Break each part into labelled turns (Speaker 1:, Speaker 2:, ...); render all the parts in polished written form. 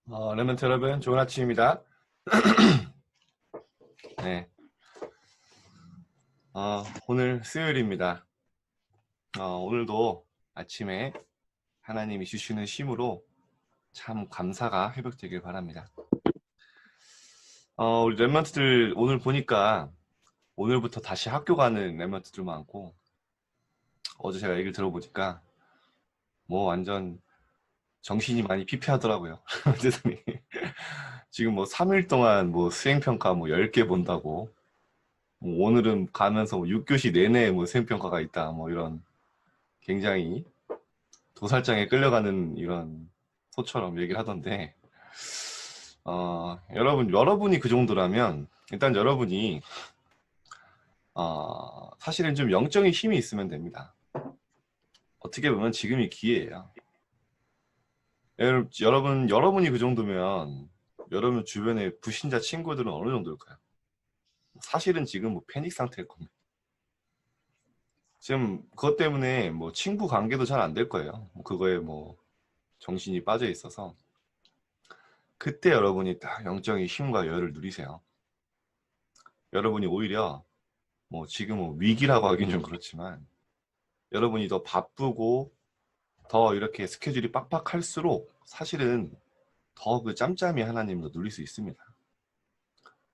Speaker 1: 레몬트 여러분, 좋은 아침입니다. 네, 오늘 수요일입니다. 오늘도 아침에 하나님이 주시는 쉼으로 참 감사가 회복되길 바랍니다. 우리 랩런트들 오늘 보니까 오늘부터 다시 학교 가는 랩런트들 많고, 어제 제가 얘기를 들어보니까 뭐 완전 정신이 많이 피폐하더라고요. 세상에. 지금 뭐 3일 동안 뭐 수행평가 뭐 10개 본다고, 뭐 오늘은 가면서 뭐 6교시 내내 뭐 수행평가가 있다, 뭐 이런 굉장히 도살장에 끌려가는 이런 소처럼 얘기를 하던데, 여러분이 그 정도라면 일단 여러분이 사실은 좀 영적인 힘이 있으면 됩니다. 어떻게 보면 지금이 기회예요. 여러분이 그 정도면 여러분 주변의 불신자 친구들은 어느 정도일까요? 사실은 지금 뭐 패닉 상태일 겁니다. 지금 그것 때문에 뭐 친구 관계도 잘 안 될 거예요. 그거에 뭐 정신이 빠져 있어서. 그때 여러분이 딱 영적인 힘과 여유를 누리세요. 여러분이 오히려 뭐 지금 뭐 위기라고 하긴 좀 그렇지만 여러분이 더 바쁘고 더 이렇게 스케줄이 빡빡할수록 사실은 더 그 짬짬이 하나님도 누릴 수 있습니다.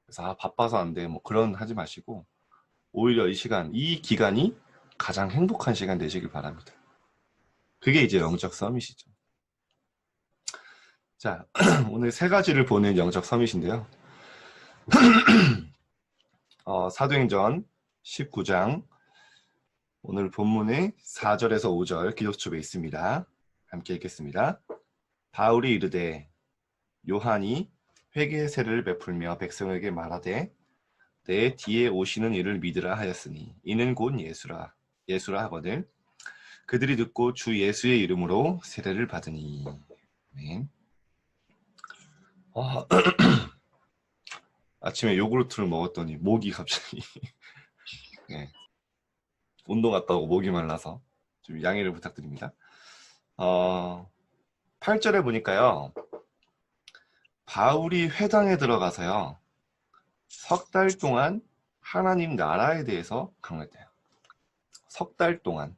Speaker 1: 그래서 바빠서 안 돼 뭐 그런 하지 마시고 오히려 이 기간이 가장 행복한 시간 되시길 바랍니다. 그게 이제 영적 서밋이죠. 자, 오늘 세 가지를 보는 영적 서밋인데요. 사도행전 19장 오늘 본문의 4절에서 5절 기독초에 있습니다. 함께 읽겠습니다. 바울이 이르되 요한이 회개의 세를 베풀며 백성에게 말하되 내 뒤에 오시는 이를 믿으라 하였으니 이는 곧 예수라 하거늘 그들이 듣고 주 예수의 이름으로 세례를 받으니. 네. 아침에 요구르트를 먹었더니 목이 갑자기 네. 운동 갔다 오고 목이 말라서 좀 양해를 부탁드립니다. 8절에 보니까요. 바울이 회당에 들어가서요. 석 달 동안 하나님 나라에 대해서 강론했대요. 석 달 동안.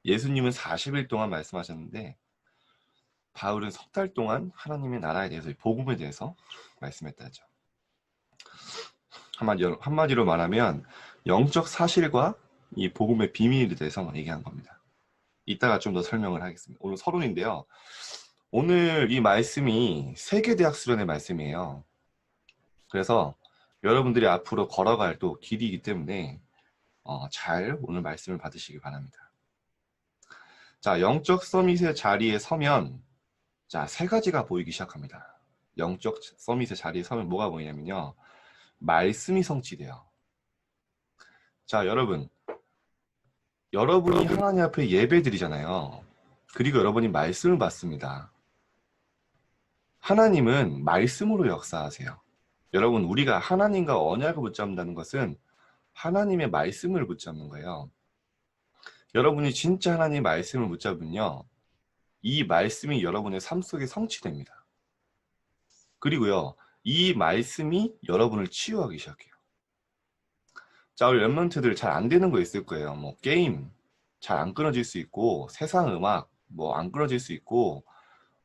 Speaker 1: 예수님은 40일 동안 말씀하셨는데 바울은 석 달 동안 하나님의 나라에 대해서 복음에 대해서 말씀했다죠. 한마디로 말하면 영적 사실과 이 복음의 비밀에 대해서 얘기한 겁니다. 이따가 좀 더 설명을 하겠습니다. 오늘 서론인데요. 오늘 이 말씀이 세계대학 수련의 말씀이에요. 그래서 여러분들이 앞으로 걸어갈 또 길이기 때문에 잘 오늘 말씀을 받으시기 바랍니다. 자, 영적 서밋의 자리에 서면 자, 세 가지가 보이기 시작합니다. 영적 서밋의 자리에 서면 뭐가 보이냐면요. 말씀이 성취돼요. 자, 여러분이 하나님 앞에 예배 드리잖아요. 그리고 여러분이 말씀을 받습니다. 하나님은 말씀으로 역사하세요. 여러분, 우리가 하나님과 언약을 붙잡는다는 것은 하나님의 말씀을 붙잡는 거예요. 여러분이 진짜 하나님의 말씀을 붙잡으면요. 이 말씀이 여러분의 삶 속에 성취됩니다. 그리고요. 이 말씀이 여러분을 치유하기 시작해요. 자, 우리 랩런트들 잘 안 되는 거 있을 거예요. 뭐 게임 잘 안 끊어질 수 있고 세상 음악 뭐 안 끊어질 수 있고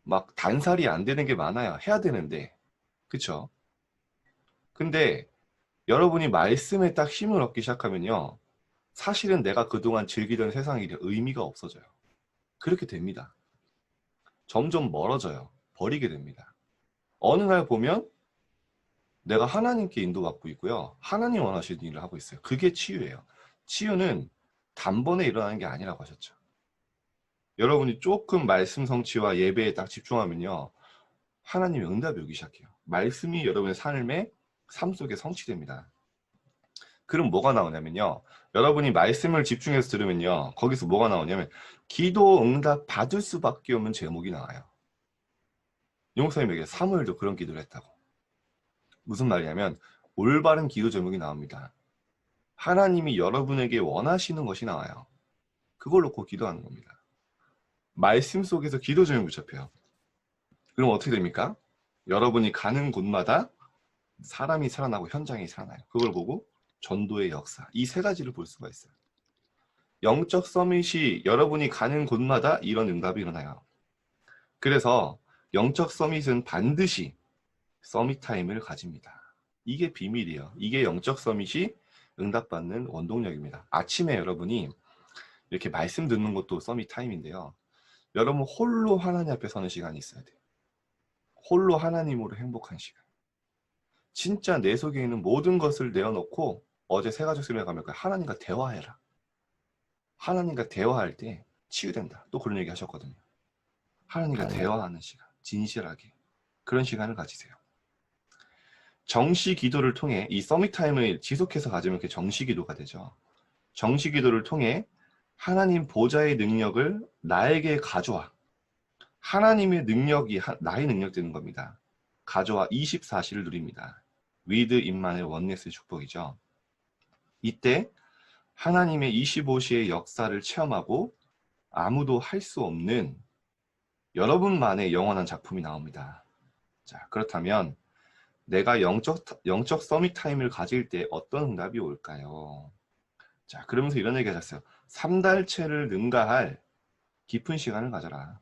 Speaker 1: 막 단살이 안 되는 게 많아요. 해야 되는데. 그쵸? 근데 여러분이 말씀에 딱 힘을 얻기 시작하면요. 사실은 내가 그동안 즐기던 세상이 의미가 없어져요. 그렇게 됩니다. 점점 멀어져요. 버리게 됩니다. 어느 날 보면 내가 하나님께 인도받고 있고요. 하나님 원하시는 일을 하고 있어요. 그게 치유예요. 치유는 단번에 일어나는 게 아니라고 하셨죠. 여러분이 조금 말씀 성취와 예배에 딱 집중하면요. 하나님의 응답이 오기 시작해요. 말씀이 여러분의 삶 속에 성취됩니다. 그럼 뭐가 나오냐면요. 여러분이 말씀을 집중해서 들으면요. 거기서 뭐가 나오냐면 기도 응답 받을 수밖에 없는 제목이 나와요. 용목사님에게 사무엘도 그런 기도를 했다고. 무슨 말이냐면 올바른 기도 제목이 나옵니다. 하나님이 여러분에게 원하시는 것이 나와요. 그걸 놓고 기도하는 겁니다. 말씀 속에서 기도 제목이 잡혀요. 그럼 어떻게 됩니까? 여러분이 가는 곳마다 사람이 살아나고 현장이 살아나요. 그걸 보고 전도의 역사, 이 세 가지를 볼 수가 있어요. 영적 서밋이 여러분이 가는 곳마다 이런 응답이 일어나요. 그래서 영적 서밋은 반드시 서밋 타임을 가집니다. 이게 비밀이에요. 이게 영적 서밋이 응답받는 원동력입니다. 아침에 여러분이 이렇게 말씀 듣는 것도 서밋 타임인데요. 여러분 홀로 하나님 앞에 서는 시간이 있어야 돼요. 홀로 하나님으로 행복한 시간. 진짜 내 속에 있는 모든 것을 내어놓고, 어제 새가족 수련회 가면 하나님과 대화해라. 하나님과 대화할 때 치유된다. 또 그런 얘기 하셨거든요. 하나님과 대화하는 시간, 진실하게 그런 시간을 가지세요. 정시 기도를 통해 이 서밋 타임을 지속해서 가지면 그게 정시 기도가 되죠. 정시 기도를 통해 하나님 보좌의 능력을 나에게 가져와. 하나님의 능력이 나의 능력 되는 겁니다. 가져와 24시를 누립니다. 위드 임만의 원네스의 축복이죠. 이때 하나님의 25시의 역사를 체험하고 아무도 할 수 없는 여러분만의 영원한 작품이 나옵니다. 자, 그렇다면 내가 영적 서밋 타임을 가질 때 어떤 응답이 올까요? 자, 그러면서 이런 얘기 하셨어요. 3달체를 능가할 깊은 시간을 가져라.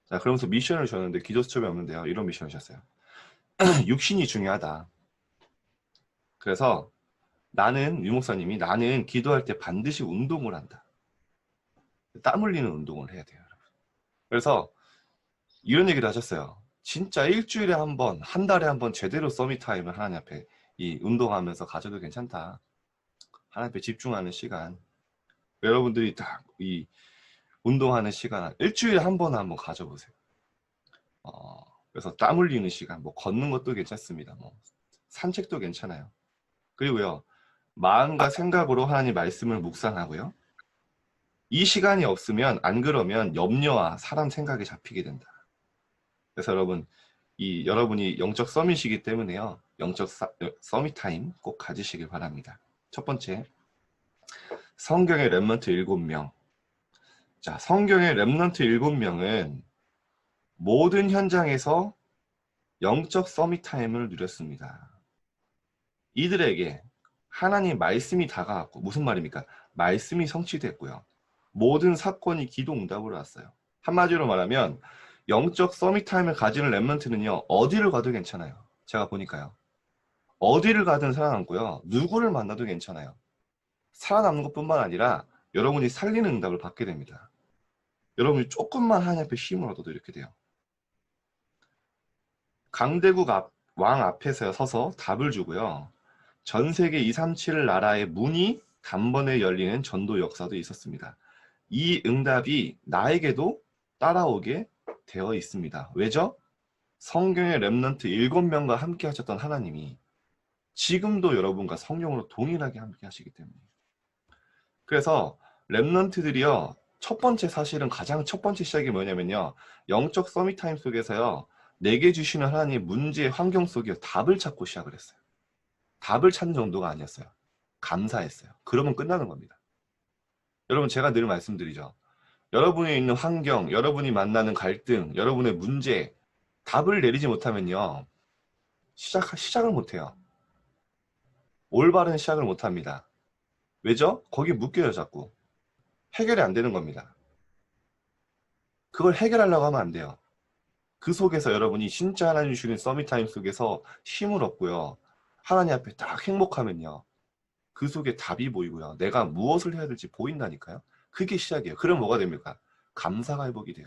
Speaker 1: 자, 그러면서 미션을 주셨는데 기도 수첩에 없는데요. 이런 미션을 주셨어요. 육신이 중요하다. 그래서 유 목사님이 나는 기도할 때 반드시 운동을 한다. 땀 흘리는 운동을 해야 돼요. 그래서 이런 얘기를 하셨어요. 진짜 일주일에 한 번, 한 달에 한 번 제대로 서밋 타임을 하나님 앞에 이 운동하면서 가져도 괜찮다. 하나님 앞에 집중하는 시간. 여러분들이 딱 이 운동하는 시간 일주일에 한 번 가져보세요. 그래서 땀 흘리는 시간, 뭐 걷는 것도 괜찮습니다. 뭐 산책도 괜찮아요. 그리고요, 마음과 생각으로 하나님 말씀을 묵상하고요. 이 시간이 없으면, 안 그러면 염려와 사람 생각에 잡히게 된다. 그래서 여러분이 영적 서밋이기 때문에요. 영적 서밋 타임 꼭 가지시길 바랍니다. 첫 번째, 성경의 렘넌트 7명. 자, 성경의 렘넌트 7명은 모든 현장에서 영적 서밋 타임을 누렸습니다. 이들에게 하나님 말씀이 다가왔고, 무슨 말입니까? 말씀이 성취됐고요. 모든 사건이 기도 응답으로 왔어요. 한마디로 말하면 영적 서밋 타임을 가지는 렘넌트는요, 어디를 가도 괜찮아요. 제가 보니까요. 어디를 가든 살아남고요. 누구를 만나도 괜찮아요. 살아남는 것뿐만 아니라 여러분이 살리는 응답을 받게 됩니다. 여러분이 조금만 하나님 앞에 힘을 얻어도 이렇게 돼요. 강대국 왕 앞에서 서서 답을 주고요. 전 세계 237 나라의 문이 단번에 열리는 전도 역사도 있었습니다. 이 응답이 나에게도 따라오게 되어 있습니다. 왜죠? 성경의 렘넌트 7명과 함께 하셨던 하나님이 지금도 여러분과 성령으로 동일하게 함께 하시기 때문에. 그래서 렘넌트들이요, 가장 첫 번째 시작이 뭐냐면요, 영적 서밋 타임 속에서요, 내게 주시는 하나님의 문제 환경 속에 답을 찾고 시작을 했어요. 답을 찾는 정도가 아니었어요. 감사했어요. 그러면 끝나는 겁니다. 여러분, 제가 늘 말씀드리죠. 여러분이 있는 환경, 여러분이 만나는 갈등, 여러분의 문제, 답을 내리지 못하면요, 시작을 못해요. 올바른 시작을 못합니다. 왜죠? 거기 묶여요, 자꾸. 해결이 안 되는 겁니다. 그걸 해결하려고 하면 안 돼요. 그 속에서 여러분이 진짜 하나님 주시는 서밋타임 속에서 힘을 얻고요. 하나님 앞에 딱 행복하면요. 그 속에 답이 보이고요. 내가 무엇을 해야 될지 보인다니까요. 그게 시작이에요. 그럼 뭐가 됩니까? 감사가 회복이 돼요.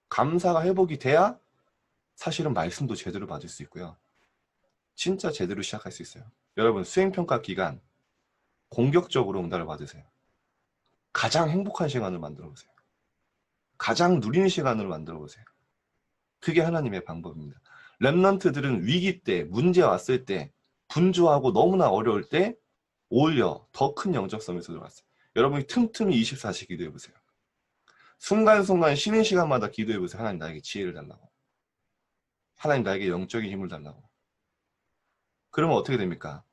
Speaker 1: 감사가 회복이 돼야 사실은 말씀도 제대로 받을 수 있고요. 진짜 제대로 시작할 수 있어요. 여러분, 수행평가 기간 공격적으로 응답을 받으세요. 가장 행복한 시간을 만들어 보세요. 가장 누리는 시간으로 만들어 보세요. 그게 하나님의 방법입니다. 렘넌트들은 위기 때, 문제 왔을 때, 분주하고 너무나 어려울 때 오히려 더 큰 영적 서밋으로 들어갔어요. 여러분이 틈틈이 24시 기도해 보세요. 순간순간 쉬는 시간마다 기도해 보세요. 하나님 나에게 지혜를 달라고. 하나님 나에게 영적인 힘을 달라고. 그러면 어떻게 됩니까?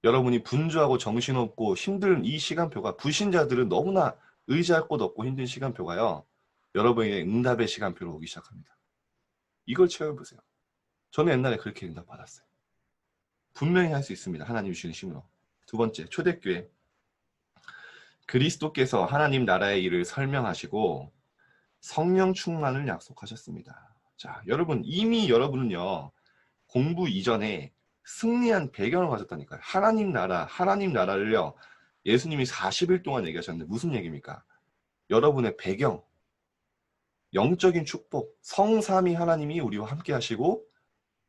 Speaker 1: 여러분이 분주하고 정신없고 힘든 이 시간표가, 불신자들은 너무나 의지할 곳 없고 힘든 시간표가요, 여러분에게 응답의 시간표로 오기 시작합니다. 이걸 체험해보세요. 저는 옛날에 그렇게 응답 받았어요. 분명히 할 수 있습니다. 하나님 주시는 힘으로. 두 번째, 초대교회. 그리스도께서 하나님 나라의 일을 설명하시고 성령 충만을 약속하셨습니다. 자, 여러분, 이미 여러분은요, 공부 이전에 승리한 배경을 가졌다니까요. 하나님 나라를요, 예수님이 40일 동안 얘기하셨는데 무슨 얘기입니까? 여러분의 배경, 영적인 축복, 성삼위 하나님이 우리와 함께 하시고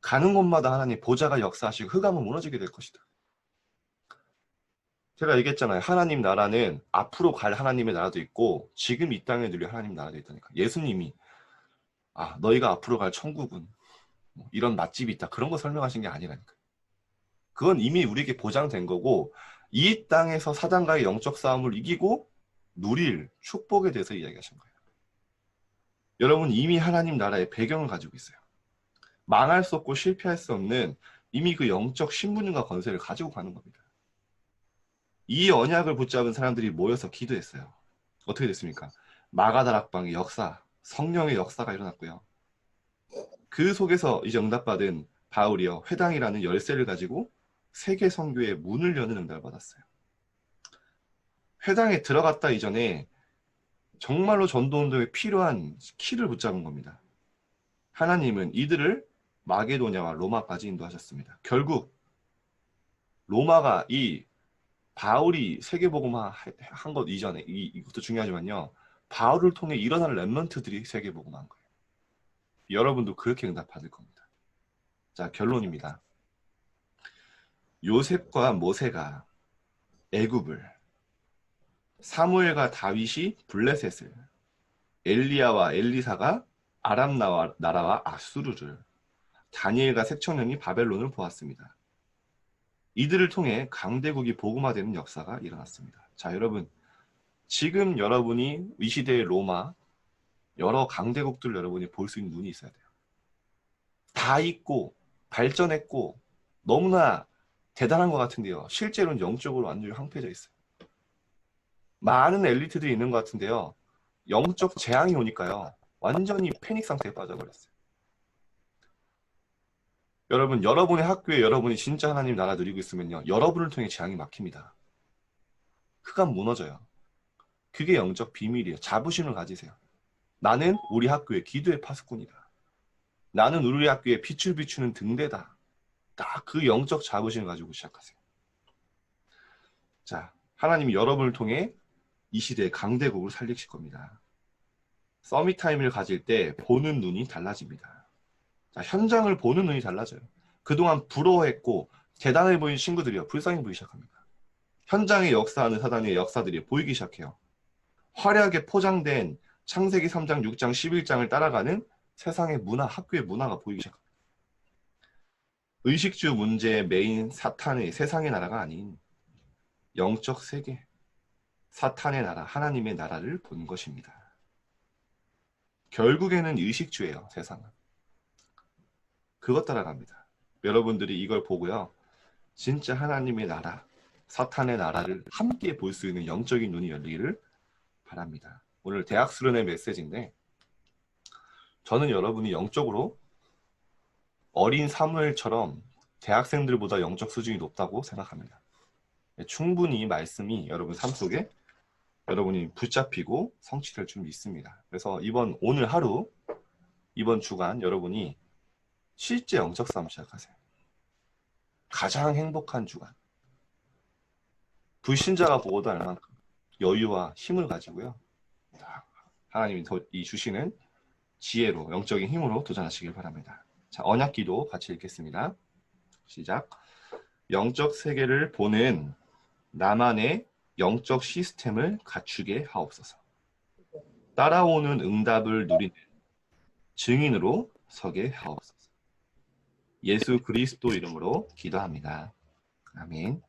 Speaker 1: 가는 곳마다 하나님 보좌가 역사하시고 흑암은 무너지게 될 것이다. 제가 얘기했잖아요. 하나님 나라는 앞으로 갈 하나님의 나라도 있고 지금 이 땅에 누릴 하나님 나라도 있다니까. 예수님이 너희가 앞으로 갈 천국은 뭐 이런 맛집이 있다. 그런 거 설명하신 게 아니라니까. 그건 이미 우리에게 보장된 거고 이 땅에서 사단과의 영적 싸움을 이기고 누릴 축복에 대해서 이야기하신 거예요. 여러분 이미 하나님 나라의 배경을 가지고 있어요. 망할 수 없고 실패할 수 없는 이미 그 영적 신분과 권세를 가지고 가는 겁니다. 이 언약을 붙잡은 사람들이 모여서 기도했어요. 어떻게 됐습니까? 마가다락방의 역사, 성령의 역사가 일어났고요. 그 속에서 이제 응답받은 바울이요, 회당이라는 열쇠를 가지고 세계 선교의 문을 여는 응답을 받았어요. 회당에 들어갔다 이전에 정말로 전도운동에 필요한 키를 붙잡은 겁니다. 하나님은 이들을 마게도냐와 로마까지 인도하셨습니다. 결국 로마가 이 바울이 세계복음화 한 것 이전에 이것도 중요하지만요. 바울을 통해 일어나는 렘넌트들이 세계복음화한 거예요. 여러분도 그렇게 응답받을 겁니다. 자, 결론입니다. 요셉과 모세가 애굽을, 사무엘과 다윗이 블레셋을, 엘리야와 엘리사가 아람 나라와 아수르를, 다니엘과 색청년이 바벨론을 보았습니다. 이들을 통해 강대국이 복음화되는 역사가 일어났습니다. 자, 여러분, 지금 여러분이 이 시대의 로마, 여러 강대국들 여러분이 볼 수 있는 눈이 있어야 돼요. 다 있고 발전했고 너무나 대단한 것 같은데요. 실제로는 영적으로 완전히 황폐해져 있어요. 많은 엘리트들이 있는 것 같은데요. 영적 재앙이 오니까요. 완전히 패닉 상태에 빠져버렸어요. 여러분, 여러분의 학교에 여러분이 진짜 하나님 나라 누리고 있으면요. 여러분을 통해 재앙이 막힙니다. 흑암 무너져요. 그게 영적 비밀이에요. 자부심을 가지세요. 나는 우리 학교의 기도의 파수꾼이다. 나는 우리 학교에 빛을 비추는 등대다. 딱 그 영적 자부심을 가지고 시작하세요. 자, 하나님이 여러분을 통해 이 시대의 강대국을 살리실 겁니다. 서밋 타임을 가질 때 보는 눈이 달라집니다. 자, 현장을 보는 눈이 달라져요. 그동안 부러워했고 대단해 보인 친구들이요. 불쌍해 보이기 시작합니다. 현장에 역사하는 사단의 역사들이 보이기 시작해요. 화려하게 포장된 창세기 3장, 6장, 11장을 따라가는 세상의 문화, 학교의 문화가 보이기 시작합니다. 의식주 문제의 메인 사탄의 세상의 나라가 아닌 영적 세계, 사탄의 나라, 하나님의 나라를 본 것입니다. 결국에는 의식주예요, 세상은. 그것 따라갑니다. 여러분들이 이걸 보고요. 진짜 하나님의 나라, 사탄의 나라를 함께 볼 수 있는 영적인 눈이 열리기를 바랍니다. 오늘 대학 수련회 메시지인데 저는 여러분이 영적으로 어린 사무엘처럼 대학생들보다 영적 수준이 높다고 생각합니다. 충분히 말씀이 여러분 삶 속에 여러분이 붙잡히고 성취될 줄 믿습니다. 그래서 오늘 하루, 이번 주간 여러분이 실제 영적 싸움 시작하세요. 가장 행복한 주간. 불신자가 보고도 알 만큼 여유와 힘을 가지고요. 하나님이 이 주시는 지혜로, 영적인 힘으로 도전하시길 바랍니다. 자, 언약기도 같이 읽겠습니다. 시작. 영적 세계를 보는 나만의 영적 시스템을 갖추게 하옵소서. 따라오는 응답을 누리는 증인으로 서게 하옵소서. 예수 그리스도 이름으로 기도합니다. 아멘.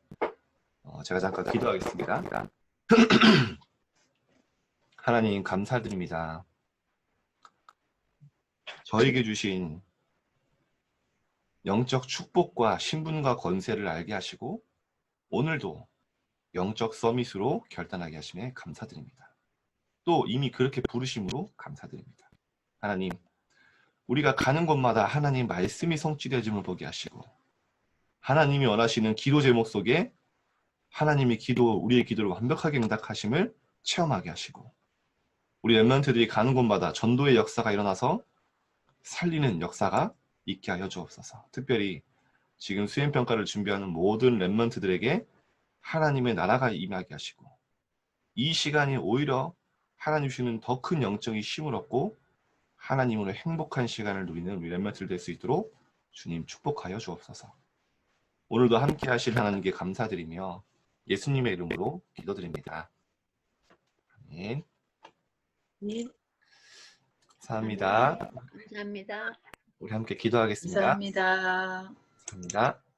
Speaker 1: 제가 잠깐 기도하겠습니다. 하나님 감사드립니다. 저에게 주신 영적 축복과 신분과 권세를 알게 하시고 오늘도 영적 서밋으로 결단하게 하심에 감사드립니다. 또 이미 그렇게 부르심으로 감사드립니다. 하나님, 우리가 가는 곳마다 하나님 말씀이 성취되어짐을 보게 하시고 하나님이 원하시는 기도 제목 속에 하나님의 우리의 기도를 완벽하게 응답하심을 체험하게 하시고 우리 렘넌트들이 가는 곳마다 전도의 역사가 일어나서 살리는 역사가 있게 하여 주옵소서. 특별히 지금 수행평가를 준비하는 모든 렘넌트들에게 하나님의 나라가 임하게 하시고 이 시간이 오히려 하나님 주시는 더 큰 영적인 힘을 얻고 하나님으로 행복한 시간을 누리는 우리 렘넌트들 될 수 있도록 주님 축복하여 주옵소서. 오늘도 함께 하실 하나님께 감사드리며 예수님의 이름으로 기도드립니다. 아멘.
Speaker 2: 네.
Speaker 1: 감사합니다.
Speaker 2: 감사합니다.
Speaker 1: 우리 함께 기도하겠습니다.
Speaker 2: 감사합니다.
Speaker 1: 감사합니다.